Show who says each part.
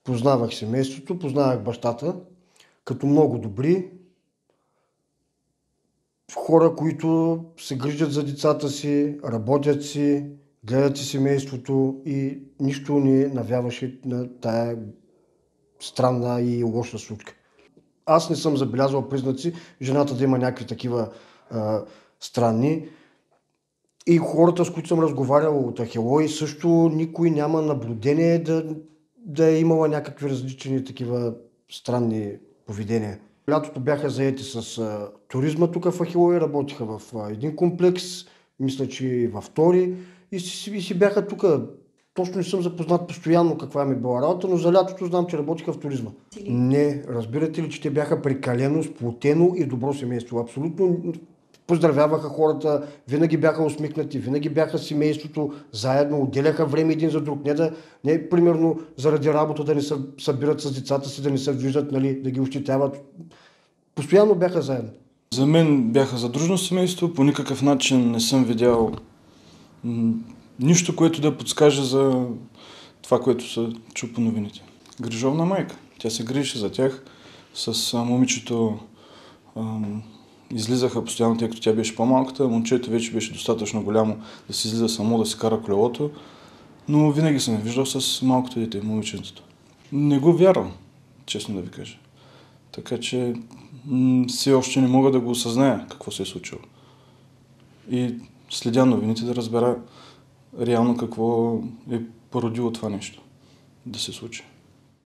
Speaker 1: Познавах семейството, познавах бащата като много добри хора, които се грижат за децата си, работят си, гледат си семейството и нищо не навяваше на тая странна и лоша случка. Аз не съм забелязал признаци жената да има някакви такива странни. И хората, с които съм разговарял от Ахелой, също никой няма наблюдение да е имала някакви различни такива странни поведения. Лятото бяха заети с туризма тук в Ахелой, работиха в един комплекс, мисля, че и във втори и си бяха тук. Точно не съм запознат постоянно каква ми била работа, но за лятото знам, че работиха в туризма. Не, разбирате ли, че те бяха прекалено сплотено и добро семейство. Абсолютно поздравяваха хората, винаги бяха усмихнати, винаги бяха семейството, заедно, отделяха време един за друг. Не примерно заради работа да не се събират с децата си, да не се виждат, нали, да ги ощетяват. Постоянно бяха заедно.
Speaker 2: За мен бяха задружно семейство, по никакъв начин не съм видял нищо, което да подскаже за това, което се чу по новините. Грижовна майка. Тя се грижеше за тях. С момичето излизаха постоянно, тъй като тя беше по-малката. Момчето вече беше достатъчно голямо да си излиза само, да си кара колелото. Но винаги съм виждал с малкото дете, момиченцето. Не го вярвам, честно да ви кажа. Така че все още не мога да го осъзная какво се е случило. И следя новините да разбера реално какво е породило това нещо да се случи.